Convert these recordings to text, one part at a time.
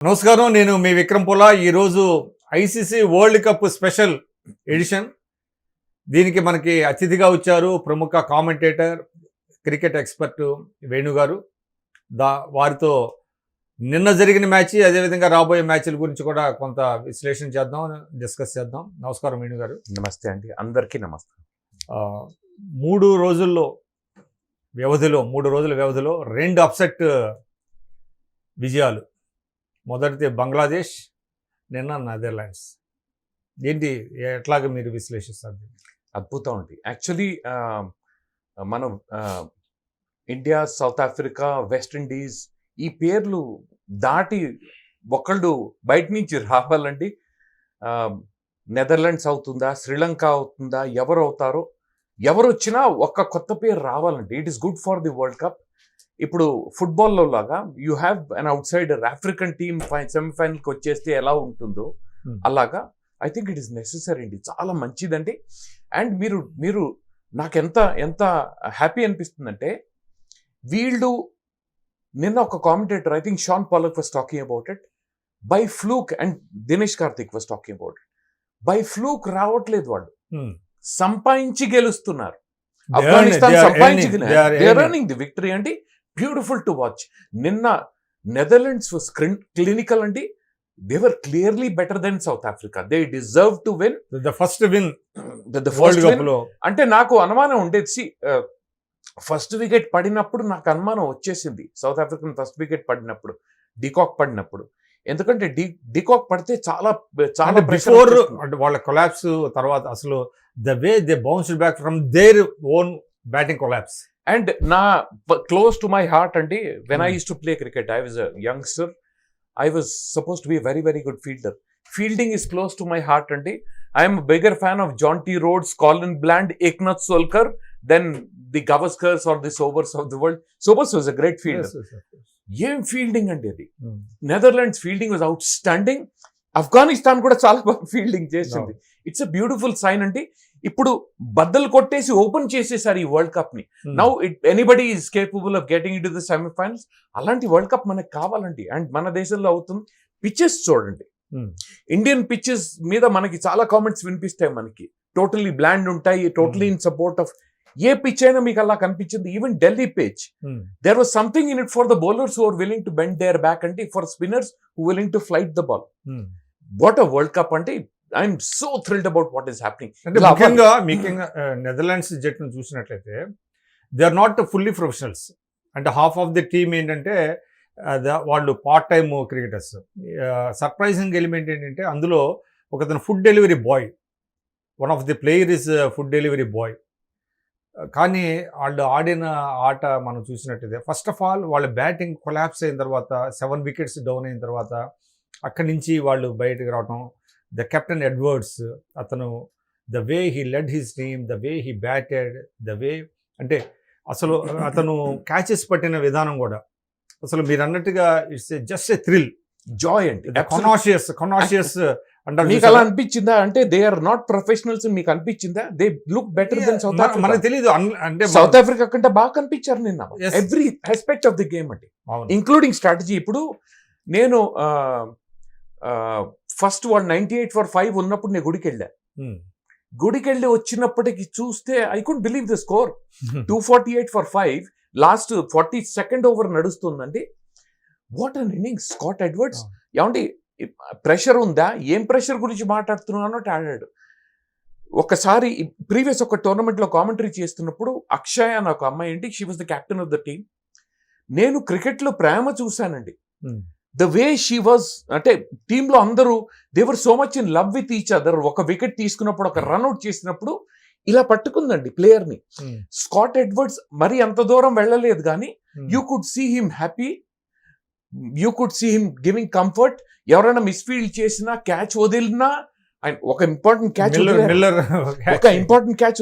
నమస్కారం, నేను మీ విక్రమ్ పులా. ఈరోజు ICC World Cup special edition. దీనికి మనకి అతిథిగా వచ్చారు ప్రముఖ కామెంటేటర్, క్రికెట్ ఎక్స్పర్ట్ వేణు గారు. వారితో నిన్న జరిగిన మ్యాచ్, అదేవిధంగా రాబోయే మ్యాచ్ల గురించి కూడా కొంత విశ్లేషణ చేద్దాం, డిస్కస్ చేద్దాం. నమస్కారం వేణు గారు. నమస్తే అండి, అందరికీ నమస్కారం. 3 రోజుల వ్యవధిలో 2 అప్సెట్ విజయాలు. మొదటిది బంగ్లాదేశ్, నిన్న నెదర్లాండ్స్. ఏంటి, ఎట్లాగా మీరు విశ్లేషిస్తారు? అద్భుతం అండి. యాక్చువల్లీ మనం ఇండియా, సౌత్ ఆఫ్రికా, వెస్టిండీస్ ఈ పేర్లు దాటి ఒకళ్ళు బయట నుంచి రావాలండి. నెదర్లాండ్స్ అవుతుందా, శ్రీలంక అవుతుందా, ఎవరు అవుతారో, ఎవరు వచ్చినా ఒక్క కొత్త పేరు రావాలండి. It is good for the world cup. ఇప్పుడు ఫుట్బాల్లో లాగా you have an outsider, African team సెమీఫైనల్కి వచ్చేస్తే ఎలా ఉంటుందో అలాగా I think it is necessary అండి. చాలా మంచిదండి. అండ్ మీరు నాకు ఎంత హ్యాపీ అనిపిస్తుందంటే, వీళ్ళు నిన్న ఒక commentator, I think Shaun Pollock was talking about it, by fluke, and Dinesh Karthik was talking about it. By fluke రావట్లేదు, వాళ్ళు సంపాదించి గెలుస్తున్నారు. ఆఫ్ఘనిస్తాన్ సంపాదించి ది విక్టరీ అండి. Beautiful to watch. నిన్న నెదర్లాండ్స్ వాస్ క్లినికల్ అండి. They were clearly better than South Africa. They deserve to win the first win. అంటే నాకు అనుమానం ఉండేది, ఫస్ట్ వికెట్ పడినప్పుడు నాకు అనుమానం వచ్చేసింది. సౌత్ ఆఫ్రికన్ ఫస్ట్ వికెట్ పడినప్పుడు, డికాక్ పడినప్పుడు. ఎందుకంటే డికాక్ పడితే చాలా బిఫోర్ వాళ్ళ కొలాప్స్ తర్వాత అసలు the way they bounced back from their own batting collapse. And నా క్లోజ్ టు మై హార్ట్ అండి, when I use to play cricket, I was a youngster, I was suppose to be very very good fielder. Fielding is close to my heart అండి. I'm bigger fan of Jonty Rhodes, Colin Bland, Eknath Solkar, then the Gavaskars are the Sobers of the world. Sobers was a great fielder. ఏం fielding అండి అది. Netherlands fielding was out standing. Afghanistan కూడా చాలా బాగా fielding చేసింది. It's a beautiful sign అండి. ఇప్పుడు బద్దలు కొట్టేసి ఓపెన్ చేసేసారు ఈ వరల్డ్ కప్ ని. Now anybody is capable of getting in to the semifinals. అలాంటి వరల్డ్ కప్ మనకు కావాలండి. అండ్ మన దేశంలో అవుతుంది. పిచ్చెస్ చూడండి, ఇండియన్ పిచ్చెస్ మీద మనకి చాలా కామెంట్స్ వినిపిస్తాయి. మనకి టోటలీ బ్లాండ్ ఉంటాయి, టోటలీ ఇన్ సపోర్ట్ ఆఫ్. ఏ పిచ్ అయినా మీకు అలా కనిపించింది. Even Delhi pitch, there was something in it for the bowlers who are willing to bend their back అండి, for spinners who willing to flight the ball. What a world cup అంటే. I'm so thrilled about what is happening. అంటే ముఖ్యంగా Netherlands జట్టును చూసినట్లయితే they are not fully professionals. అంటే half of the team ఏంటంటే వాళ్ళు part time cricketers. Surprising element ఏంటంటే, అందులో ఒకతను food delivery boy, one of the player is food delivery boy. కానీ వాళ్ళు ఆడిన ఆట మనం చూసినట్టయితే, ఫస్ట్ ఆఫ్ ఆల్ వాళ్ళ బ్యాటింగ్ కొలాప్స్ అయిన తర్వాత, 7 వికెట్స్ డౌన్ అయిన తర్వాత అక్కడి నుంచి వాళ్ళు బయటకు రావటం. ద కెప్టెన్ ఎడ్వర్డ్స్, అతను the way he lead his team, the way he batted, the way అంటే అసలు అతను క్యాచెస్ పట్టిన విధానం కూడా అసలు మీరు అన్నట్టుగా it's just a thrill, Joy అండి. కొనాషియస్ అంటారు. మీకు అలా అనిపించిందా? అంటే దే ఆర్ నాట్ ప్రొఫెషనల్స్ మీకు అనిపించిందా? They look better than South Africa. మనకు తెలియదు. అంటే సౌత్ ఆఫ్రికా కంటే బాగా కనిపించారు నిన్న, every aspect of the game అండి, ఇంక్లూడింగ్ స్ట్రాటజీ. ఇప్పుడు నేను ఫస్ట్ వాళ్ళు 98 for 5 ఉన్నప్పుడు నేను గుడికి వెళ్ళి వచ్చినప్పటికి చూస్తే I could believe the score. 248 for 5, last 42nd over నడుస్తుందండి. What an innings Scott Edwards. ఏమంటే ప్రెషర్ ఉందా, ఏం ప్రెషర్ గురించి మాట్లాడుతున్నానో ఆడాడు. ఒకసారి ప్రీవియస్ ఒక టోర్నమెంట్లో కామెంటరీ చేస్తున్నప్పుడు అక్షయ్ అని ఒక అమ్మాయి అండి, she was the captain of the team. నేను క్రికెట్లో ప్రేమ చూశానండి. ద వే షీ వాజ్, అంటే టీంలో అందరూ they were so much in love with each other. ఒక వికెట్ తీసుకున్నప్పుడు, ఒక రన్అట్ చేసినప్పుడు ఇలా పట్టుకుందండి ప్లేయర్ని. స్కాట్ ఎడ్వర్డ్స్ మరి అంత దూరం వెళ్ళలేదు, కానీ you could see him happy, you could see him giving comfort. ఎవరైనా మిస్ఫీల్డ్ చేసినా, క్యాచ్ వదిలినా, ఆయన ఒక ఇంపార్టెంట్ క్యాచ్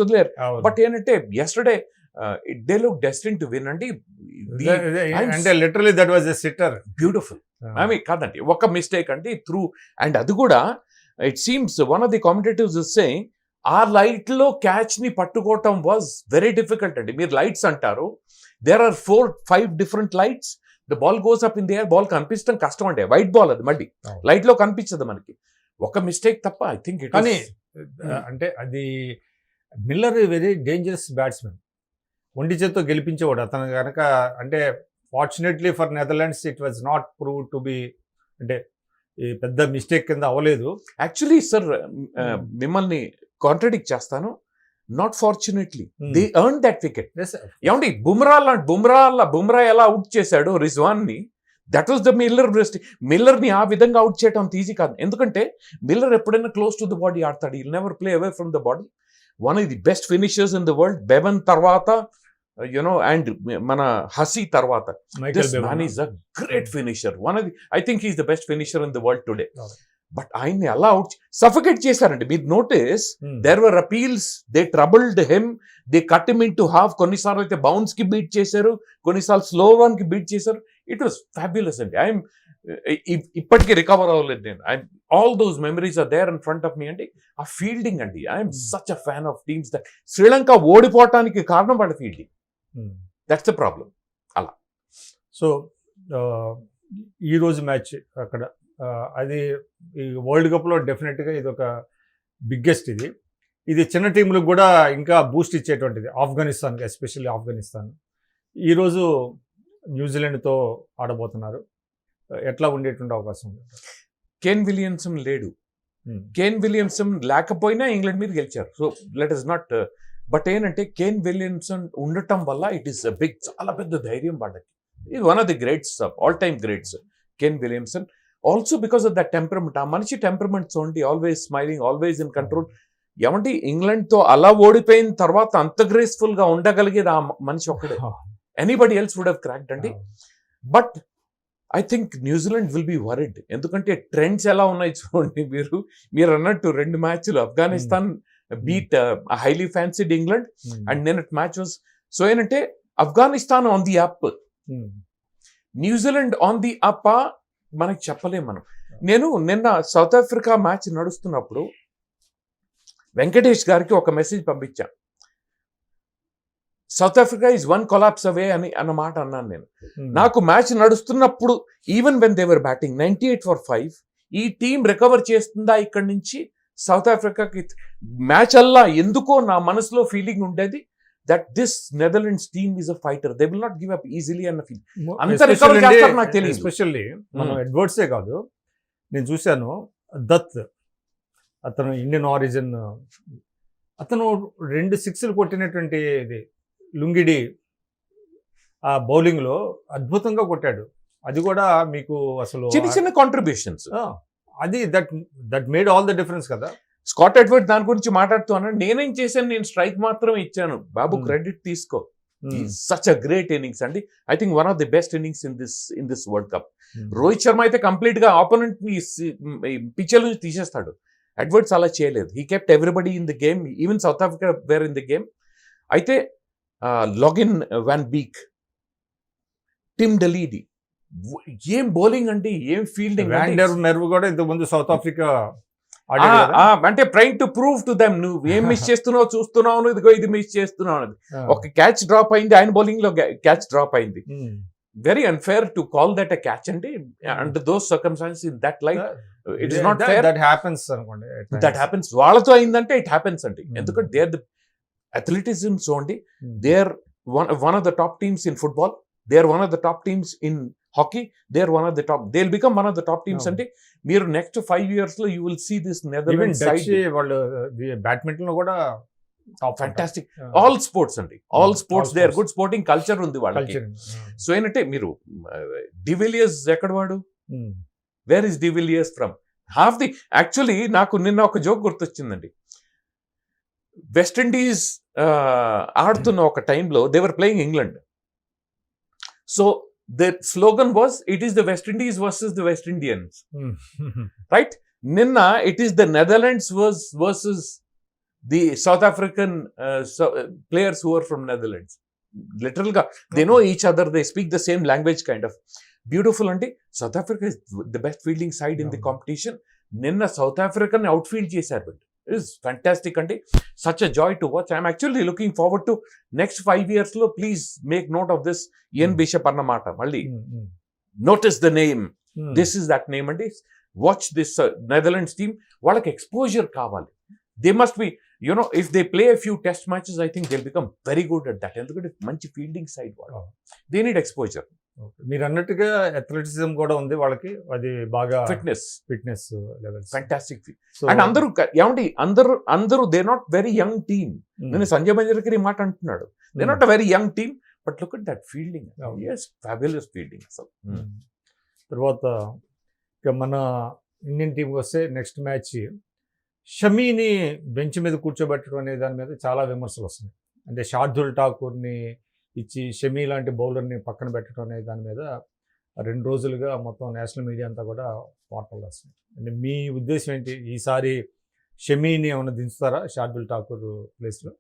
వదిలేరు. బట్ ఏంటంటే yesterday they look destined to win అండి. అంటే literally that was a sitter. Beautiful. I mean కాదండి, ఒక మిస్టేక్ అంటే త్రూ. అండ్ అది కూడా it seems one of the commentators is saying, ఆ లైట్ లో క్యాచ్ ని పట్టుకోవటం వాజ్ వెరీ డిఫికల్ట్ అండి. మీరు లైట్స్ అంటారు, there are 4-5 different lights. The ball goes up in the air, ball కనిపించడం కష్టం అంటే, వైట్ బాల్ అది మళ్ళీ అవును. లైట్ లో కనిపించదు మనకి, ఒక మిస్టేక్ తప్ప. ఐ థింక్ ఇట్ కానీ అంటే అది మిల్లర్ వెరీ డేంజరస్ బ్యాట్స్మెన్, ఒంటి చేత్తో గెలిపించేవాడు అతను కనుక. అంటే fortunately for Netherlands it was not prove to be, అంటే ఈ పెద్ద మిస్టేక్ కింద అవ్వలేదు. యాక్చువల్లీ సార్ మిమ్మల్ని కాంట్రడిక్ట్ చేస్తాను, not fortunately they earn that wicket. ఏమండి బుమ్రా ఎలా అవుట్ చేశాడు రిజ్వాన్ ని, దట్ వాస్ ద మిల్లర్ ని ఆ విధంగా అవుట్ చేయడం ఈజీ కాదు. ఎందుకంటే మిల్లర్ ఎప్పుడైనా క్లోజ్ టు ద బాడీ ఆడతాడు, will never play away from the body. One of the best finishers in the world, Bevan తర్వాత అండ్ మన హసీ తర్వాత, this man is a great finisher. I think he's the best finisher in the world today. But ఆయన్ని అలా out suffocate చేశారండి. మీరు notice there were appeals, they troubled him, they cut him in to half. కొన్నిసార్లు అయితే bounce కి beat చేశారు, కొన్నిసార్లు slow one కి బీట్ చేశారు. ఇట్ వాస్ ఫ్యాబ్యులస్ అండి. ఐఎమ్ ఇప్పటికీ రికవర్ అవ్వలేదు నేను. All those memories are there in front of me అండి. ఆ ఫీల్డింగ్ అండి, I'm such a fan of teams that Sri Lanka ఓడిపోవటానికి కారణం వాళ్ళ ఫీల్డింగ్. That's the problem. అలా సో ఈరోజు మ్యాచ్ అక్కడ అది ఈ వరల్డ్ కప్లో డెఫినెట్గా ఇది ఒక బిగ్గెస్ట్. ఇది చిన్న టీంలకు కూడా ఇంకా బూస్ట్ ఇచ్చేటువంటిది, ఆఫ్ఘనిస్తాన్కి, ఎస్పెషల్లీ ఆఫ్ఘనిస్తాన్. ఈరోజు న్యూజిలాండ్తో ఆడబోతున్నారు. ఎట్లా ఉండేటువంటి అవకాశం ఉంది? కేన్ విలియమ్సన్ లేడు, కేన్ విలియమ్సన్ లేకపోయినా ఇంగ్లాండ్ మీద గెలిచారు. So let is not, but ఏంటంటే కేన్ విలియమ్సన్ ఉండటం వల్ల ఇట్ ఈస్ బిగ్, చాలా పెద్ద ధైర్యం వాళ్ళకి. ఇది one of the greats, all time greats Kane Williamson. Also because of that temperament, ఆ మనిషి టెంపరమెంట్ చూడండి, always smiling, always in control. ఏమంటే ఇంగ్లాండ్తో అలా ఓడిపోయిన తర్వాత అంత గ్రేస్ఫుల్ గా ఉండగలిగేది ఆ మనిషి ఒక్కడే. Anybody else would have cracked అండి. But I think New Zealand will be worried, ఎందుకంటే ట్రెండ్స్ ఎలా ఉన్నాయి చూడండి. మీరు అన్నట్టు 2 మ్యాచ్లు Afghanistan beat highly fancied England, and నేను మ్యాచ్ వాజ్ సో ఏంటంటే Afghanistan on the up, New Zealand on the up మనకి చెప్పలేం మనం. నేను నిన్న సౌత్ ఆఫ్రికా మ్యాచ్ నడుస్తున్నప్పుడు వెంకటేష్ గారికి ఒక మెసేజ్ పంపించా, South Africa is 1 collapse away అన్న మాట అన్నాను నేను. నాకు మ్యాచ్ నడుస్తున్నప్పుడు, even when they were batting 98 for 5, ఈ టీం రికవర్ చేస్తుందా ఇక్కడ నుంచి సౌత్ ఆఫ్రికాకి మ్యాచ్ అల్లా ఎందుకో నా మనసులో ఫీలింగ్ ఉండేది that this Netherlands team is a fighter, they will not give up easily అన్న ఫీల్. అంత రికవర్ చేస్తారు నాకు తెలియదు. ఎస్పెషల్లీ మనం ఎడ్వర్డ్సే కాదు, నేను చూశాను దత్, అతను ఇండియన్ ఆరిజిన్, అతను 2 సిక్స్లు కొట్టినటువంటి ఇది లుంగిడి ఆ బౌలింగ్లో అద్భుతంగా కొట్టాడు. అది కూడా మీకు అసలు చిన్న కాంట్రిబ్యూషన్స్, అది that made all the difference కదా. స్కాట్ ఎడ్వర్డ్ దాని గురించి మాట్లాడుతూ అన్నాడు, నేనేం చేశాను, నేను స్ట్రైక్ మాత్రం ఇచ్చాను, బాబు క్రెడిట్ తీసుకో. సచ్ అ గ్రేట్ ఇన్నింగ్స్ అండి. I think one of the best innings in this world cup. Rohit Sharma అయితే కంప్లీట్ గా ఆపోనెంట్ ని పిచ్చర్ నుంచి తీసేస్తాడు, ఎడ్వర్డ్స్ అలా చేయలేదు. He kept everybody in the game, even South Africa were in the game. అయితే Logan van Beek, Tim de Leede, ఏం bowling అండి, ఏం ఫీల్డింగ్. మెర్వ్ కూడా ఇంతకుముందు సౌత్ ఆఫ్రికా అంటే trying to prove to them, నువ్వు ఏం మిస్ చేస్తున్నావు చూస్తున్నావు, ఇదిగో ఇది మిస్ చేస్తున్నావు అనేది. ఒక క్యాచ్ డ్రాప్ అయింది, ఆయన బౌలింగ్ లో క్యాచ్ డ్రాప్ అయింది. Very unfair to call that a catch అండి, and those circumstances in that light it is not fair. That happens అనుకోండి, దట్ హ్యాపెన్స్, వాళ్ళతో అయిందంటే ఇట్ హ్యాపెన్స్ అండి. ఎందుకంటే దే ఆర్ ది అథ్లెటిజం చూడండి, they are one of the top teams in football, they are one of the top teams in hockey, they are one of the top, they will become one of the top teams. అంటే మీరు next 5 years లో you will see this Netherlands side. వాళ్ళు badminton లో కూడా fantastic, all sports అండి, all sports they are good, sporting culture ఉంది వాళ్ళకి. So ఏంటంటే మీరు డివిలియర్స్ ఎక్కడ వాడు, where is de Villiers from half the. Actually నాకు నిన్న ఒక జోక్ గుర్తొచ్చిందండి. వెస్టిండీస్ ఆడుతున్న ఒక టైంలో they were playing England, so their slogan was, it is the West Indies versus the West Indians. Right? Ninna, it is the Netherlands versus the South African players who are from Netherlands. Literally, they know each other, they speak the same language kind of. Beautiful ante. South Africa is the best fielding side in the competition. Ninna South African outfield chesaru. Is fantastic అండి. Such a joy to watch. I'm actually looking forward to next 5 years లో please make note of this Ian Bishop అన్నమాట. మళ్ళీ notice the name, this is that name అండి. Watch this Netherlands team. వాళ్ళకి exposure కావాలి. They must be you know if they play a few test matches I think they become very good at that. ఎందుకంటే మంచి fielding side వాళ్ళు, they need exposure. మీరు అన్నట్టుగా athleticism కూడా ఉంది వాళ్ళకి, అది బాగా ఫిట్నెస్ లెవెల్స్ ఫ్యాంటాస్టిక్. అండ్ అందరూ ఏమండి, అందరూ they not very young team. నేను సంజయ్ మంజరేకర్ ఈ మాట అంటున్నాడు, they not a very young team, but look at that fielding. yes, fabulous fielding అసలు. తర్వాత ఇక మన ఇండియన్ టీంకి వస్తే నెక్స్ట్ మ్యాచ్ షమీని బెంచ్ మీద కూర్చోబెట్టడం అనే దాని మీద చాలా విమర్శలు వస్తున్నాయి. అంటే షార్దుల్ ఠాకూర్ని ఇచ్చి షమీ లాంటి బౌలర్ని పక్కన పెట్టడం అనే దాని మీద 2 రోజులుగా మొత్తం నేషనల్ మీడియా అంతా కూడా వార్తలు వస్తున్నాయి. అంటే మీ ఉద్దేశం ఏంటి? ఈసారి షమీని ఏమైనా దించుతారా షార్దుల్ ఠాకూర్ ప్లేస్లో?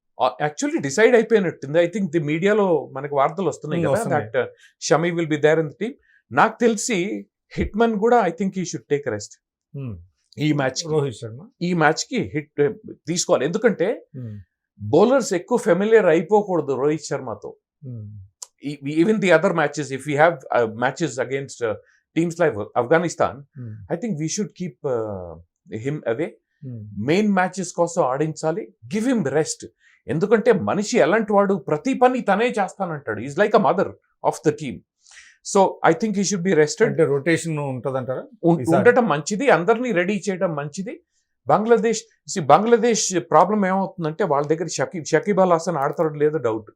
యాక్చువల్లీ డిసైడ్ అయిపోయినట్టుంది. ఐ థింక్ ది మీడియాలో మనకి వార్తలు వస్తున్నాయి కదా, that Shami will be there in the team. నాకు తెలిసి హిట్మన్ కూడా I think he should take rest ఈ మ్యాచ్. రోహిత్ శర్మ ఈ మ్యాచ్ కి హిట్ తీసుకోవాలి. ఎందుకంటే బౌలర్స్ ఎక్కువ ఫెమిలియర్ అయిపోకూడదు రోహిత్ శర్మతో. Even the other matches, if you have matches against teams like Afghanistan, I think we should keep him away. Main matches కోసం ఆడించాలి, give him rest. ఎందుకంటే మనిషి ఎలాంటి వాడు, ప్రతి పని తనే చేస్తానంటాడు. Is like a mother of the team. So I think he should be rested. అంటే రొటేషన్ ఉంటుందంటారా? ఉండటం మంచిది, అందరినీ రెడీ చేయడం మంచిది. బంగ్లాదేశ్ ప్రాబ్లం ఏమవుతుందంటే వాళ్ళ దగ్గర షకీబ్ అల్ హసన్ ఆడతాడు లేదో డౌట్.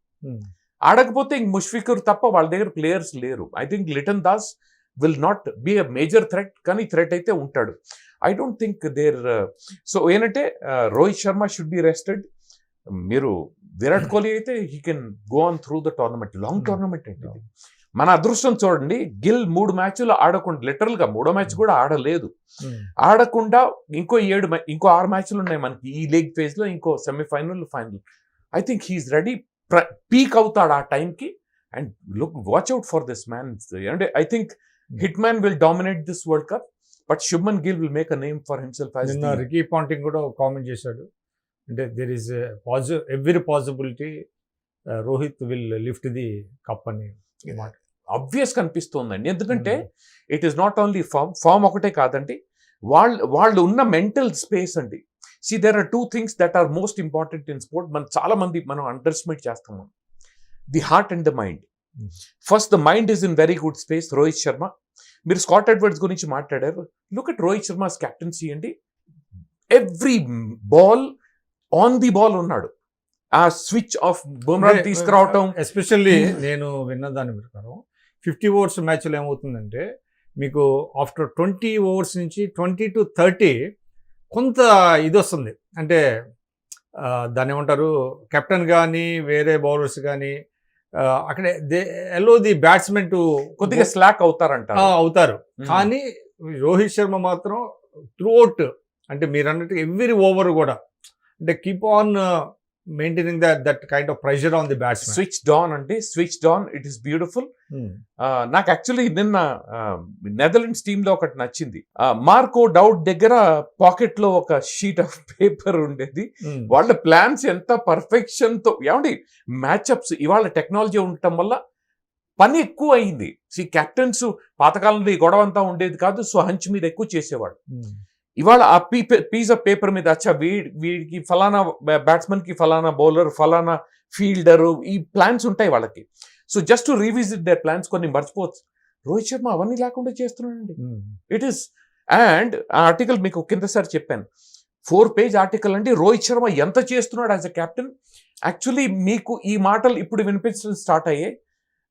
ఆడకపోతే ఇంక ముష్ఫికర్ తప్ప వాళ్ళ దగ్గర ప్లేయర్స్ లేరు. I think Litton Das will not be a major threat, కానీ థ్రెట్ అయితే ఉంటాడు. I don't think there. So ఏంటంటే Rohit Sharma should be rested. మీరు విరాట్ కోహ్లీ అయితే he can go on through the tournament, long tournament అంటే. మన అదృష్టం చూడండి, గిల్ 3 మ్యాచ్లు ఆడకుండా, లిటరల్ గా 3వ మ్యాచ్ కూడా ఆడలేదు. ఆడకుండా ఇంకో 6 మ్యాచ్లు ఉన్నాయి మనకి ఈ లీగ్ ఫేజ్ లో, ఇంకో semifinal, final. I think he's ready, peak అవుతాడు ఆ టైంకి. And look, watch out for this man. అంటే I think Hitman will dominate this world cup, but Shubman Gill will make a name for himself. Ricky Ponting కూడా comment చేశాడు, అంటే there is every possibility Rohit will lift the cup అని. Obvious కనిపిస్తోందండి. ఎందుకంటే it is not only form ఒకటే కాదండి, వాళ్ళు ఉన్న మెంటల్ స్పేస్ అండి. See, there are 2 things that are most important in sport. చాలా మంది మనం అండర్స్టిమేట్ చేస్తాము, the heart and the mind. First, the mind is in very good space. Rohit Sharma, మీరు స్కాట్ ఎడ్వర్డ్స్ గురించి మాట్లాడారు. Look at Rohit Sharma's captaincy అండి. Every ball on the ball ఉన్నాడు. ఆ స్విచ్ ఆఫ్ బుమ్రా తీసుకురావటం, ఎస్పెషల్లీ నేను విన్న దాని ప్రకారం 50 overs మ్యాచ్లో ఏమవుతుందంటే మీకు ఆఫ్టర్ 20 overs నుంచి 20 to 30 కొంత ఇది వస్తుంది. అంటే దాన్ని ఏమంటారు, కెప్టెన్ కానీ వేరే బౌలర్స్ కానీ అక్కడే ఎల్లో ది బ్యాట్స్మెన్ టు కొద్దిగా స్లాక్ అవుతారు. కానీ రోహిత్ శర్మ మాత్రం త్రూఅవుట్, అంటే మీరు అన్నట్టు ఎవ్రీ ఓవర్ కూడా అంటే keep on maintaining that kind of pressure on the batsmen. Switched on అంటే switched on, it is beautiful. నాకు యాక్చువల్లీ నిన్న నెదర్లాండ్స్ టీమ్ లో ఒకటి నచ్చింది. మార్కో డౌట్ దగ్గర పాకెట్ లో ఒక షీట్ ఆఫ్ పేపర్ ఉండేది. వాళ్ళ ప్లాన్స్ ఎంత పర్ఫెక్షన్ తో, ఏమండి మ్యాచ్అప్స్ ఇవాళ టెక్నాలజీ ఉండటం వల్ల పని ఎక్కువ అయింది. కెప్టెన్స్ పాతకాలంలో ఈ గొడవ అంతా ఉండేది కాదు, సో హంచ్ మీద ఎక్కువ చేసేవాడు. ఇవాళ ఆ పీస్ ఆఫ్ పేపర్ మీద అచ్చా వీడికి ఫలానా బ్యాట్స్మెన్ కి ఫలానా బౌలర్, ఫలానా ఫీల్డర్, ఈ ప్లాన్స్ ఉంటాయి వాళ్ళకి. So just to revisit their plans కొన్ని మర్చిపోవచ్చు. రోహిత్ శర్మ అవన్నీ లేకుండా చేస్తున్నాడండి. It is. అండ్ ఆ ఆర్టికల్ మీకు కిందసారి చెప్పాను, 4-page ఆర్టికల్ అండి. రోహిత్ శర్మ ఎంత చేస్తున్నాడు యాజ్ అ కెప్టెన్. యాక్చువల్లీ మీకు ఈ మాటలు ఇప్పుడు వినిపించడం స్టార్ట్ అయ్యాయి.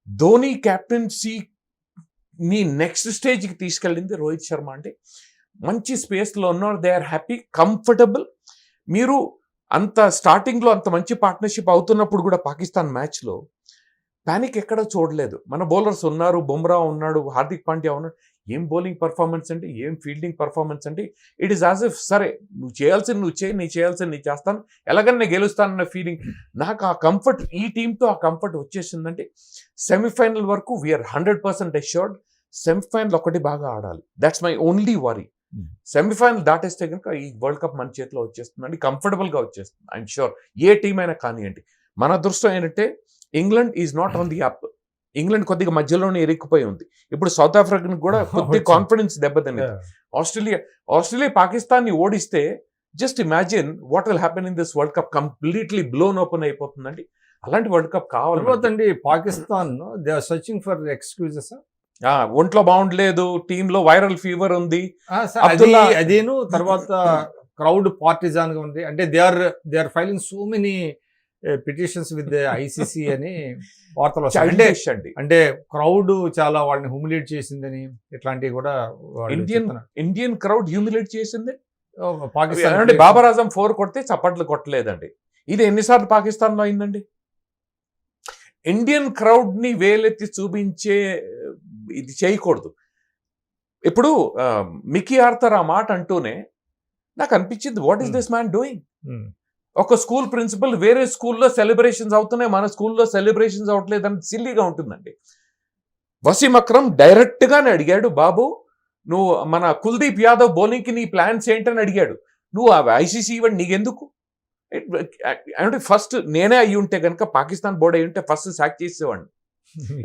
ధోని క్యాప్టెన్సీ ని నెక్స్ట్ స్టేజ్కి తీసుకెళ్ళింది రోహిత్ శర్మ. అంటే మంచి స్పేస్లో ఉన్నారు, దే ఆర్ హ్యాపీ, కంఫర్టబుల్. మీరు అంత స్టార్టింగ్లో అంత మంచి పార్ట్నర్షిప్ అవుతున్నప్పుడు కూడా పాకిస్తాన్ మ్యాచ్లో ప్యానిక్ ఎక్కడా చూడలేదు. మన బౌలర్స్ ఉన్నారు, బుమ్రా ఉన్నాడు, హార్దిక్ పాండ్యా ఉన్నాడు. ఏం బౌలింగ్ పర్ఫార్మెన్స్ అండి, ఏం ఫీల్డింగ్ పర్ఫార్మెన్స్ అండి. ఇట్ ఈస్ యాజ్ ఇఫ్ సరే నువ్వు చేయాల్సింది నువ్వు చేయి, నీ చేయాల్సింది నేను చేస్తాను, ఎలాగని నేను గెలుస్తానన్న ఫీలింగ్. నాకు ఆ కంఫర్ట్, ఈ టీంతో ఆ కంఫర్ట్ వచ్చేసిందంటే సెమీఫైనల్ వరకు వీఆర్ 100% అష్యూర్డ్. సెమీఫైనల్ ఒకటి బాగా ఆడాలి, that's my only worry. Semifinal దాటేస్తే కనుక ఈ వరల్డ్ కప్ మన చేతిలో వచ్చేస్తుందండి, కంఫర్టబుల్గా వచ్చేస్తుంది. ఐఎమ్ షూర్ ఏ టీం అయినా కానివ్వండి. మన అదృష్టం ఏంటంటే England is not on the up. England కొద్దిగా మధ్యలోనే ఇరుక్కుపోయి ఉంది. ఇప్పుడు సౌత్ ఆఫ్రికాని కూడా కొద్దిగా కాన్ఫిడెన్స్ దెబ్బతింది. ఆస్ట్రేలియా పాకిస్తాన్ ని ఓడిస్తే just imagine what will happen in this world cup. Completely blown open అయిపోతుందండి. అలాంటి వరల్డ్ కప్ కావాలి. Pakistan they are searching for excuses. ఒంట్లో బాగుండలేదు, టీంలో వైరల్ ఫీవర్ ఉంది, అదేను. తర్వాత క్రౌడ్ పార్టిజాన్ గా ఉంది. అంటే they are filing so many petitions with ICC అని వార్తలు వస్తాయి. అంటే క్రౌడ్ చాలా వాళ్ళని హ్యూమిలేట్ చేసిందని ఇట్లాంటివి కూడా ఇండియన్ క్రౌడ్ హ్యూమిలేట్ చేసింది. పాకిస్తాన్ అంటే బాబర్ ఆజం 4 కొడితే చప్పట్లు కొట్టలేదండి. ఇది ఎన్నిసార్లు పాకిస్తాన్ లో అయిందండి? ఇండియన్ క్రౌడ్ ని వేలెత్తి చూపించే ఇది చేయకూడదు. ఇప్పుడు మికీ ఆర్థర్ ఆ మాట అంటూనే నాకు అనిపించింది, what is this man doing? ఒక స్కూల్ ప్రిన్సిపల్ వేరే స్కూల్లో సెలబ్రేషన్స్ అవుతున్నాయి, మన స్కూల్లో సెలబ్రేషన్స్ అవట్లేదు అని సిల్లీగా ఉంటుందండి. వసీం అక్రమ్ డైరెక్ట్ గానే అడిగాడు, బాబు నువ్వు మన కుల్దీప్ యాదవ్ బౌలింగ్ కి నీ ప్లాన్స్ ఏంటని అడిగాడు. నువ్వు ఐసీసీ ఇవ్వండి నీకెందుకు అంటే ఫస్ట్ నేనే అయ్యి ఉంటే కనుక, పాకిస్తాన్ బోర్డు అయ్యి ఉంటే ఫస్ట్ సాక్ చేసేవాడిని.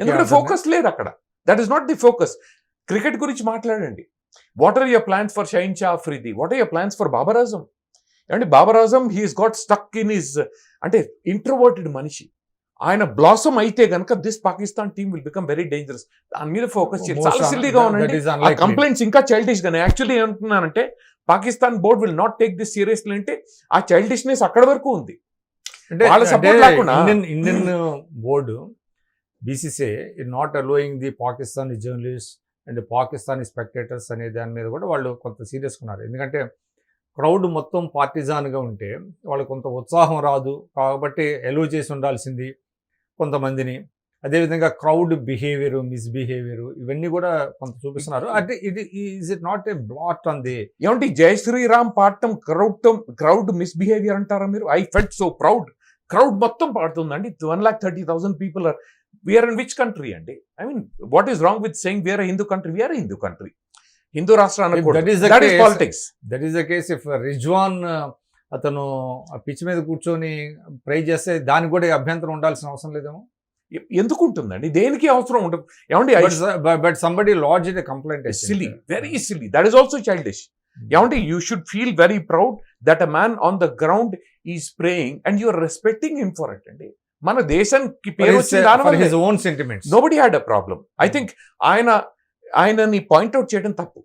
ఎందుకంటే ఫోకస్ లేదు అక్కడ. That is not the focus. Cricket గురించి మాట్లాడండి. What are your plans for Shaheen Shah Afridi? What are your plans for Babar Azam? అంటే Babar Azam he's got stuck in his, అంటే ఇంట్రోవర్టెడ్ మనిషి. ఆయన బ్లాసమ్ అయితే కనుక this Pakistan team will become very dangerous. దాని మీద ఫోకస్ చేయాలి. చాలా సిల్లీగా ఉండండి. ఆ కంప్లైంట్స్ ఇంకా చైల్డిష్ గానే. యాక్చువల్లీ ఏమంటున్నానంటే Pakistan board will not take this seriously అంటే ఆ చైల్డిష్నెస్ అక్కడ వరకు ఉంది. వాళ్ళ సపోర్ట్ లేకుండా Indian board BCCI not allowing the Pakistani journalist and Pakistani spectators అనే దాని మీద కూడా వాళ్ళు కొంత సీరియస్గా ఉన్నారు. ఎందుకంటే క్రౌడ్ మొత్తం పార్టిజాన్గా ఉంటే వాళ్ళకి కొంత ఉత్సాహం రాదు, కాబట్టి ఎలో చేసి ఉండాల్సింది కొంతమందిని. అదేవిధంగా క్రౌడ్ బిహేవియర్, మిస్బిహేవియర్ ఇవన్నీ కూడా కొంత చూపిస్తున్నారు. అంటే is it not a blot on the ఏమంటే జై శ్రీరామ్ పాడటం క్రౌడ్ మిస్బిహేవియర్ అంటారా మీరు? I felt so proud. Crowd మొత్తం పాడుతుందండి. 1,30,000 people are. We are in which country అండి? I mean what is wrong with saying we are Hindu country? We are Hindu country. Hindu రాష్ట్రానికి politics. That is the case. If Rizwan అతను పిచ్ మీద కూర్చొని ప్రే చేస్తే దానికి కూడా అభ్యంతరం ఉండాల్సిన అవసరం లేదేమో. ఎందుకు ఉంటుందండి? దేనికి అవసరం ఉంటుంది? ఏమండి but somebody lodged a complaint. Silly, very silly. That is also childish. ఏమంటే you should feel very proud that a man on the ground is praying and you are respecting him for it అండి. మన దేశానికి పేరు వచ్చింది. Nobody had a problem. I think ఆయనని point out చేయడం తప్పు.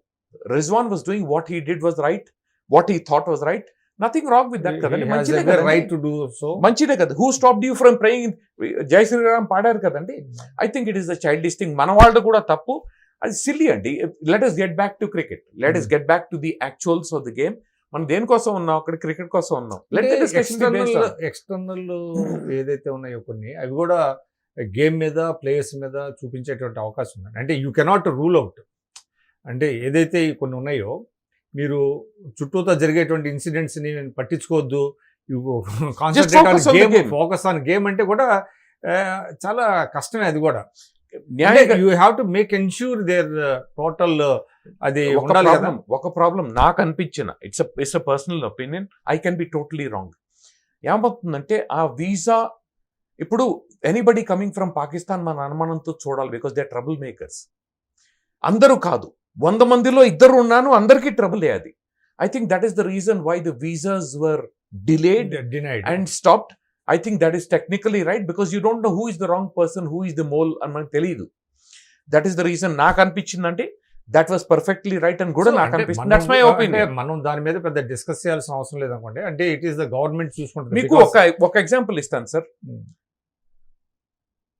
Rizwan was doing what he did was right, what he thought was right. Nothing wrong with that కదండి. మంచిదే కదా. Who stopped you from praying? జై శ్రీరామ్ పాడారు కదండి. I think it is the childish thing. మన వాళ్ళు కూడా తప్పు. అది సిల్లీ అండి. Let us get back to cricket. Let us get back to the actuals of the game. మనం దేనికోసం ఉన్నాం అక్కడ? క్రికెట్ కోసం ఉన్నాం. ఎక్స్టర్నల్ ఏదైతే ఉన్నాయో కొన్ని అవి కూడా గేమ్ మీద, ప్లేయర్స్ మీద చూపించేటువంటి అవకాశం ఉంది. అంటే యూ కెనాట్ రూల్ అవుట్. అంటే ఏదైతే కొన్ని ఉన్నాయో, మీరు చుట్టూతో జరిగేటువంటి ఇన్సిడెంట్స్ని పట్టించుకోవద్దు, ఫోకస్ ఆన్ గేమ్ అంటే కూడా చాలా కష్టమే. అది కూడా you have to make ensure their total. అది ఒక ప్రాబ్లం నాకు అనిపించిన, it's a personal opinion, I can be totally wrong. ఏమవుతుందంటే ఆ వీసా ఇప్పుడు ఎనీబడి కమింగ్ ఫ్రమ్ పాకిస్తాన్ మన అనుమానంతో చూడాలి. Because they are trouble makers. అందరూ కాదు, 100 మందిలో 2 ఉన్నాను, అందరికీ ట్రబుల్ అది. I think that is the reason why the visas were delayed and stopped. I think that is technically right because you don't know who is the wrong person, who is the mole అని మనకు తెలియదు. That is the reason నాకు అనిపించిందంటే that was perfectly right and good అని నాకు అనిపిస్తుంది. That's my opinion. మనం దాని మీద పెద్ద డిస్కస్ చేయాల్సిన అవసరం లేదనుకోండి. అంటే ఇట్ ఈస్ ద గవర్నమెంట్ చూసుకుంటుంది. మీకు ఒక ఎగ్జాంపుల్ ఇస్తాను సార్.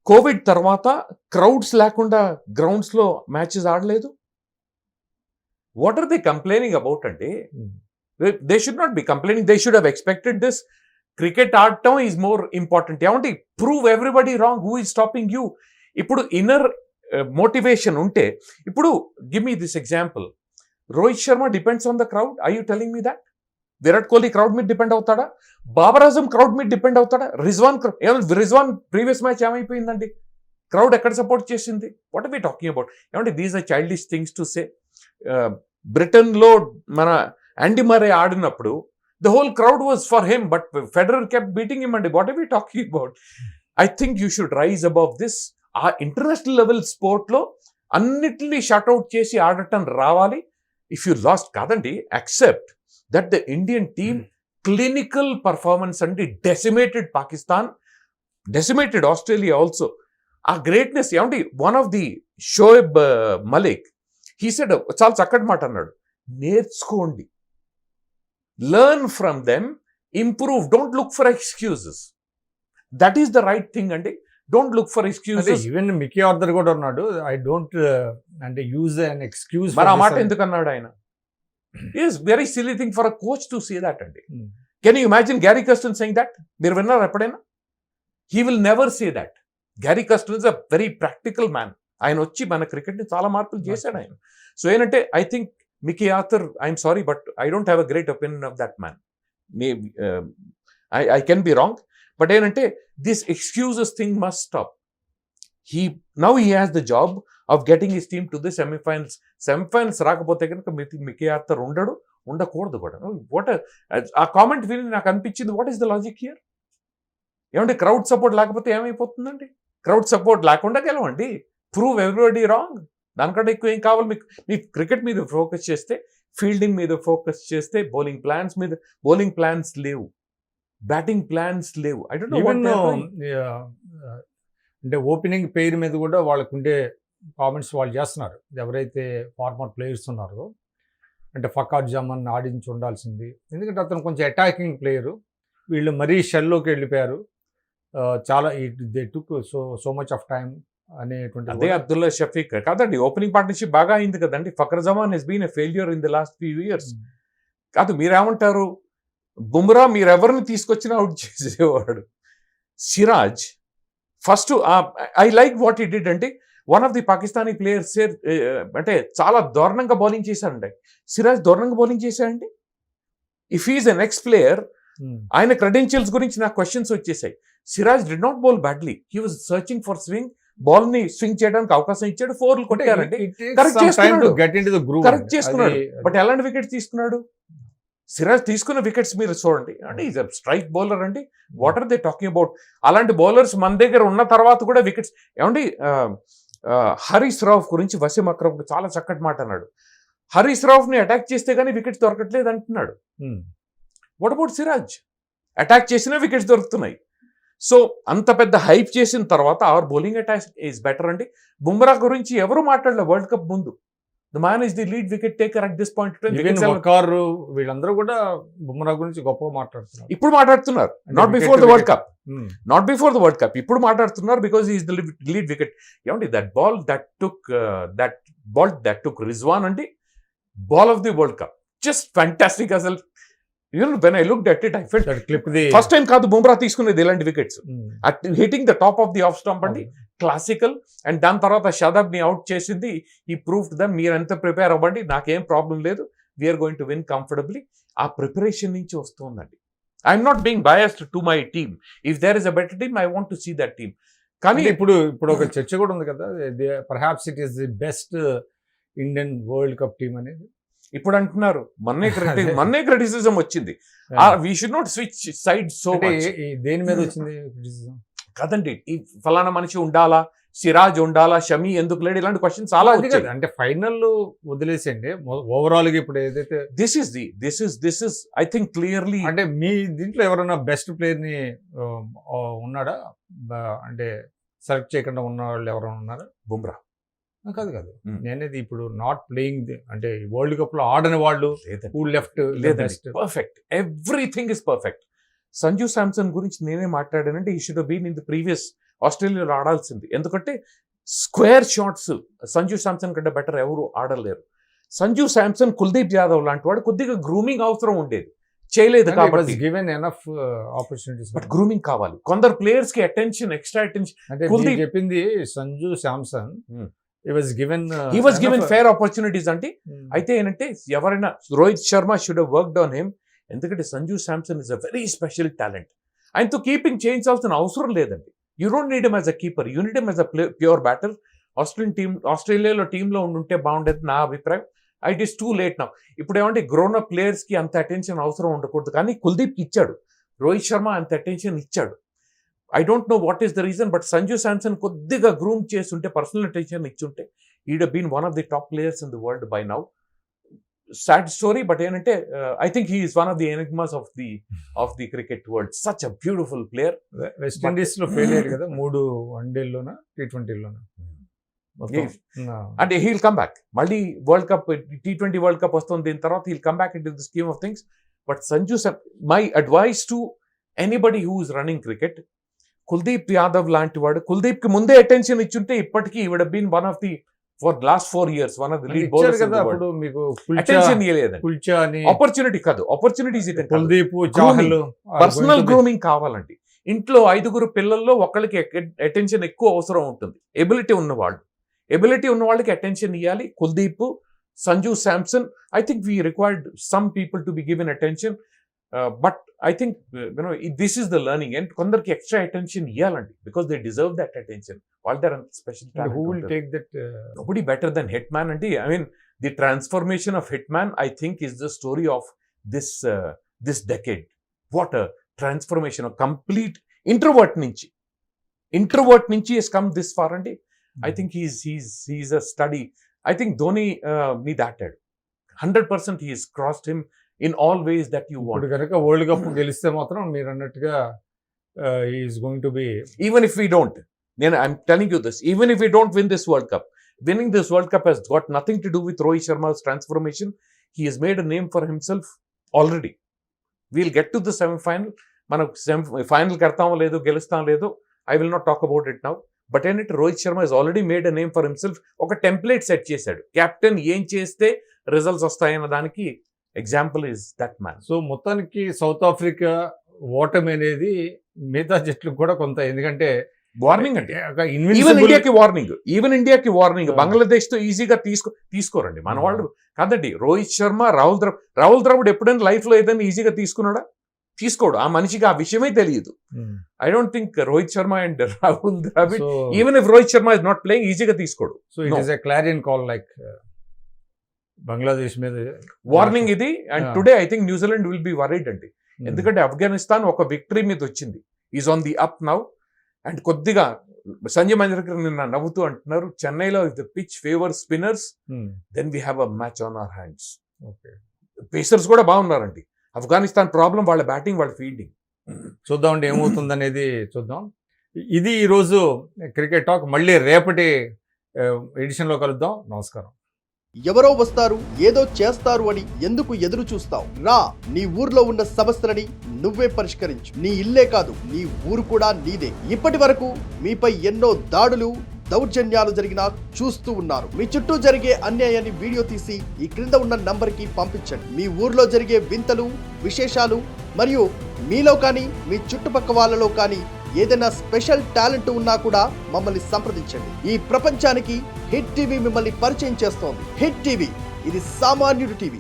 కోవిడ్ తర్వాత క్రౌడ్స్ లేకుండా గ్రౌండ్స్ లో మ్యాచెస్ ఆడలేదు. What are they complaining about అంటే they should not be complaining. They should have expected this. Cricket ఆడటం ఈజ్ మోర్ ఇంపార్టెంట్. ఏమంటే prove everybody wrong. Who is stopping you? ఇప్పుడు inner motivation ఉంటే, ఇప్పుడు give me this example. Rohit Sharma depends on the crowd. I you telling me that? Virat Kohli crowd మీద depend అవుతాడా? Babar Azam crowd మీద depend అవుతాడా? Rizwan previous match ఏమైపోయిందండి? Crowd ఎక్కడ సపోర్ట్ చేసింది? What are we talking about? ఏమంటే these are childish things to say. బ్రిటన్లో మన యాండీ మరే ఆడినప్పుడు the whole crowd was for him, but Federer kept beating him అండి. What are we talking about? I think you should rise above this. ఆ international level స్పోర్ట్లో అన్నిటినీ shut out చేసి ఆడటం రావాలి. ఇఫ్ యూ లాస్ట్ కాదండి, accept that the Indian team clinical performance అండి decimated Pakistan, decimated Australia also. ఆ గ్రేట్నెస్ ఏమండి, one of the Shoaib Malik he said చాలా చక్కటి మాట అన్నాడు, నేర్చుకోండి, learn from them, improve, don't look for excuses. That is the right thing అండి. Don't look for excuses. Even Mickey Arthur కూడా ఉన్నాడు, ఐ డోంట్ అంటే యూజ్ అన్ ఎక్స్క్యూజ్. మరి ఆ మాట ఎందుకు అన్నాడు ఆయన? Is very silly thing for a coach to say that అండి. Can you imagine Gary Kirsten saying that? మీరు విన్నారు ఎప్పుడైనా? He will never say that. Gary Kirsten is a very practical man. ఆయన వచ్చి మన క్రికెట్ని చాలా మార్పులు చేశాడు ఆయన. సో ఏంటంటే I think Mickey Arthur, I'm sorry but I don't have a great opinion of that man. I can be wrong, but ఏంటంటే this excuses thing must stop. Now he has the job of getting his team to the semifinals. Semifinals రాకపోతే కనుక Mickey Arthur ఉండకూడదు కూడా. What ఆ comment విని నాకు అనిపించింది, what is the logic here? ఏమంటే క్రౌడ్ సపోర్ట్ లేకపోతే ఏమైపోతుందండి? క్రౌడ్ సపోర్ట్ లేకుండా గెలవండి, ప్రూవ్ ఎవ్రీబడి రాంగ్. దానికంటే ఎక్కువ ఏం కావాలి మీకు? మీ క్రికెట్ మీద ఫోకస్ చేస్తే, ఫీల్డింగ్ మీద ఫోకస్ చేస్తే, బౌలింగ్ ప్లాన్స్ లేవు, బ్యాటింగ్ ప్లాన్స్ లేవు. I don't no. అంటే ఓపెనింగ్ పేరు మీద కూడా వాళ్ళకు ఉండే కామెంట్స్ వాళ్ళు చేస్తున్నారు, ఎవరైతే ఫార్మర్ ప్లేయర్స్ ఉన్నారో. అంటే ఫకార్ జమాన్ ఆడించి ఉండాల్సింది, ఎందుకంటే అతను కొంచెం అటాకింగ్ ప్లేయరు, వీళ్ళు మరీ షెల్లోకి వెళ్ళిపోయారు. చాలా they took so much of time అనేటువంటి. అదే అబ్దుల్లా షఫీక్ కాదండి, ఓపెనింగ్ పార్ట్నర్షిప్ బాగా అయింది కదండి. Fakhar Zaman he's been a failure in the last few years. కాదు, మీరేమంటారు? బుమ్రా మీరెవరిని తీసుకొచ్చినా అవుట్ చేసేవాడు. Siraj first, I like what he did అంటే, one of the Pakistani players అంటే చాలా దారుణంగా బౌలింగ్ చేశాడండి. సిరాజ్ దారుణంగా బౌలింగ్ చేశాడండి. If is a next player, ఆయన క్రెడెన్షియల్స్ గురించి నాకు క్వశ్చన్స్ వచ్చేసాయి. Siraj did not bowl badly, he was searching for swing, ball ని స్వింగ్ చేయడానికి అవకాశం ఇచ్చాడు, 4 కొట్టారండి. కరెక్ట్ చేసుకున్నాడు. బట్ ఎలాంటి వికెట్స్ తీసుకున్నాడు? సిరాజ్ తీసుకున్న వికెట్స్ మీరు చూడండి అంటే, ఈజ్ స్ట్రైక్ బౌలర్ అండి. What are they talking about? అలాంటి బౌలర్స్ మన దగ్గర ఉన్న తర్వాత కూడా వికెట్స్. ఏమండి, హరీష్ రావ్ గురించి వసీం అక్రమ్ చాలా చక్కటి మాట అన్నాడు. హరీష్ రావ్ని అటాక్ చేస్తే కానీ వికెట్స్ దొరకట్లేదు అంటున్నాడు. What about Siraj? అటాక్ చేసినా వికెట్స్ దొరుకుతున్నాయి. సో అంత పెద్ద హైప్ చేసిన తర్వాత our bowling attack is better అండి. బుమ్రా గురించి ఎవరు మాట్లాడలేదు వరల్డ్ కప్ ముందు. The man is the lead wicket taker at this point. వీళ్ళందరూ కూడా బుమ్రా గురించి గొప్పగా మాట్లాడుతున్నారు. ఇప్పుడు మాట్లాడుతున్నారు, not before the world cup. Not before the world cup, ఇప్పుడు మాట్లాడుతున్నారు because is the lead wicket. ఏమండి, that ball that took Rizwan అండి, ball of the world cup, just fantastic. అసలు when I looked at it, I felt first time కాదు బుమ్రా తీసుకునేది ఇలాంటి wickets. Hitting the top of the off stump అండి, classical. And దాని తర్వాత షాదాబ్ ని అవుట్ చేసింది. ఈ ప్రూఫ్డ్ దమ్, మీరు ఎంత ప్రిపేర్ అవ్వండి, నాకేం ప్రాబ్లం లేదు, we are going to win comfortably. ఆ ప్రిపరేషన్ నుంచి వస్తుందండి. I'm not being biased to my team. If there is a better team, I want to see that team. కానీ ఇప్పుడు ఒక చర్చ కూడా ఉంది కదా, perhaps it is the best Indian world cup team అనేది ఇప్పుడు అంటున్నారు. మన్నే క్రిటిసిజం వచ్చింది. We should not switch side so much. దేని మీద వచ్చింది క్రిటిసిజం? కదండి, ఈ ఫలానా మనిషి ఉండాలా, సిరాజ్ ఉండాలా, షమీ ఎందుకు లేడు, ఇలాంటి క్వశ్చన్ చాలా వచ్చాయి. అంటే ఫైనల్ వదిలేసండి, ఓవరాల్ గా ఇప్పుడు ఏదైతే this is I think clearly. అంటే మీ దీంట్లో ఎవరైనా బెస్ట్ ప్లేయర్ ని ఉన్నాడా? అంటే సెలెక్ట్ చేయకుండా ఉన్న వాళ్ళు ఎవరైనా ఉన్నారా? బుమ్రా కాదు నేనేది ఇప్పుడు నాట్ ప్లేయింగ్, అంటే వరల్డ్ కప్ లో ఆడని వాళ్ళు perfect, everything is perfect. Sanju Samson గురించి నేనే మాట్లాడానంటే, he should been in the previous ఆస్ట్రేలియాలో ఆడాల్సింది. ఎందుకంటే స్క్వేర్ షాట్స్ సంజు శాంసన్ కంటే బెటర్ ఎవరు ఆడలేరు. సంజు శాంసన్, కుల్దీప్ యాదవ్ లాంటి వాడు కొద్దిగా గ్రూమింగ్ అవసరం ఉండేది, చేయలేదు కాబట్టి given enough opportunities. But grooming కావాలి, కొందరు ప్లేయర్స్ కి అటెన్షన్, ఎక్స్ట్రా అటెన్షన్. అంటే చెప్పింది Sanju Samson he was given fair opportunities అంటే. అయితే ఏంటంటే ఎవరైనా, Rohit Sharma should have worked on him. ఎందుకంటే Sanju Samson is a very special talent. ఆయనతో కీపింగ్ చేయించాల్సిన అవసరం లేదండి. You don't need him as a keeper, you need him as a pure batter. ఆస్ట్రేలియాలో టీంలో ఉండుంటే బాగుండేది నా అభిప్రాయం. It is too late now. ఇప్పుడు ఏమంటే గ్రోన్ అప్ ప్లేయర్స్ కి అంత అటెన్షన్ అవసరం ఉండకూడదు, కానీ కుల్దీప్ ఇచ్చాడు, రోహిత్ శర్మ అంత అటెన్షన్ ఇచ్చాడు. I don't know what is the reason, but Sanju Samson కొద్దిగా గ్రూమ్ చేస్తుంటే, పర్సనల్ అటెన్షన్ ఇచ్చుంటే, he'd been one of the top players in the world by now. Sad story, but ఏంటంటే I think he is one of the enigmas of the cricket world. Such a beautiful player. West Indies లో fail అయ్యాడు కదా 3 వన్డేల్లోనా T20లోనా. అంటే he'll come back. మళ్ళీ world cup T20 world cup వస్తుంది, దీని తర్వాత he'll come back in to the scheme of things. But Sanju, my advice to anybody who is running cricket, Kuldeep Yadav లాంటి వాడు, కుల్దీప్ కి ముందే అటెన్షన్ ఇచ్చుంటే ఇప్పటికీ would have been one of the for last 4 years one of the lead bowlers in the world. మీకు attention ఇవ్వలేదండి, కుల్చా అని opportunity కాదు, ఆపర్చునిటీస్ ఇది. కుల్దీప్, చాహల్, పర్సనల్ గ్రూమింగ్ కావాలండి. ఇంట్లో 5 పిల్లల్లో ఒకళ్ళకి అటెన్షన్ ఎక్కువ అవసరం ఉంటుంది. ఎబిలిటీ ఉన్న వాళ్ళకి అటెన్షన్ ఇవ్వాలి. Kuldeep, Sanju Samson, I think we required some people to be given attention. But I think this is the learning. And కొందరికి ఎక్స్ట్రా అటెన్షన్ ఇవ్వాలండి, because they deserve that attention. వాళ్ళ దగ్గర special who will take that nobody better than Hitman అండి. I mean, the transformation of Hitman, I think, is the story of this decade. What a transformation, a complete introvert నుంచి has come this far అండి. I think he's a study. I think Dhoni me that 100% he has crossed him in all ways that you want. ఇప్పుడు కనుక world cup గెలిస్తే మాత్రం మీరు అన్నట్టుగా he is going to be, even if we don't, I'm telling you this, even if we don't win this World Cup, winning this World Cup has got nothing to do with Rohit Sharma's transformation. He has made a name for himself already. We'll get to the semi-final. మనం final కడతామో లేదో, గెలుస్తాం లేదో, I will not talk about it now. But ఏంటంటే Rohit Sharma has already made a name for himself. ఒక template set చేశాడు. Captain ఏం చేస్తే results వస్తాయన్న దానికి example is that man. So మొత్తానికి సౌత్ ఆఫ్రికా ఓటమి అనేది మిగతా జట్లకు కూడా కొంత, ఎందుకంటే వార్నింగ్ అంటే ఈవెన్ ఇండియాకి వార్నింగ్. బంగ్లాదేశ్ తో ఈజీగా తీసుకోరండి మన వాళ్ళు కాదండి. రోహిత్ శర్మ, రాహుల్ ద్రవిడ్ ఎప్పుడైనా లైఫ్ లో ఏదైనా ఈజీగా తీసుకున్నాడా? తీసుకోడు. ఆ మనిషికి ఆ విషయమే తెలియదు. I don't think Rohit Sharma and Rahul Dravid, even if Rohit Sharma is not playing, ఈజీగా తీసుకోడు. So it is a clarion call, like Bangladesh మీద వార్నింగ్ ఇది. And today I think New Zealand will be worried అండి. ఎందుకంటే ఆఫ్ఘనిస్తాన్ ఒక విక్టరీ మీద వచ్చింది, is on the up now. And కొద్దిగా సంజయ్ మంజరేకర్ నిన్న నవ్వుతూ అంటున్నారు, చెన్నైలో if the pitch favour spinners then we have a match on our hands. Pacers కూడా బాగున్నారండి. ఆఫ్ఘనిస్తాన్ ప్రాబ్లం వాళ్ళ బ్యాటింగ్, వాళ్ళ ఫీల్డింగ్. చూద్దామండి ఏమవుతుంది అనేది చూద్దాం. ఇది ఈరోజు క్రికెట్ టాక్. మళ్ళీ రేపటి ఎడిషన్లో కలుద్దాం. నమస్కారం. ఎవరో వస్తారు, ఏదో చేస్తారు అని ఎందుకు ఎదురు చూస్తావు? రా, నీ ఊర్లో ఉన్న సమస్యలని నువ్వే పరిష్కరించు. నీ ఇల్లే కాదు, నీ ఊరు కూడా నీదే. ఇప్పటి వరకు మీపై ఎన్నో దాడులు, దౌర్జన్యాలు జరిగినా చూస్తూ ఉన్నారు. మీ చుట్టూ జరిగే అన్యాయాన్ని వీడియో తీసి ఈ క్రింద ఉన్న నంబర్కి పంపించండి. మీ ఊర్లో జరిగే వింతలు, విశేషాలు మరియు మీలో కానీ మీ చుట్టుపక్క వాళ్ళలో కానీ ఏదైనా స్పెషల్ టాలెంట్ ఉన్నా కూడా మమ్మల్ని సంప్రదించండి. ఈ ప్రపంచానికి హిట్ టీవీ మిమ్మల్ని పరిచయం చేస్తోంది. హిట్ టీవీ, ఇది సామాన్యుడి టీవీ.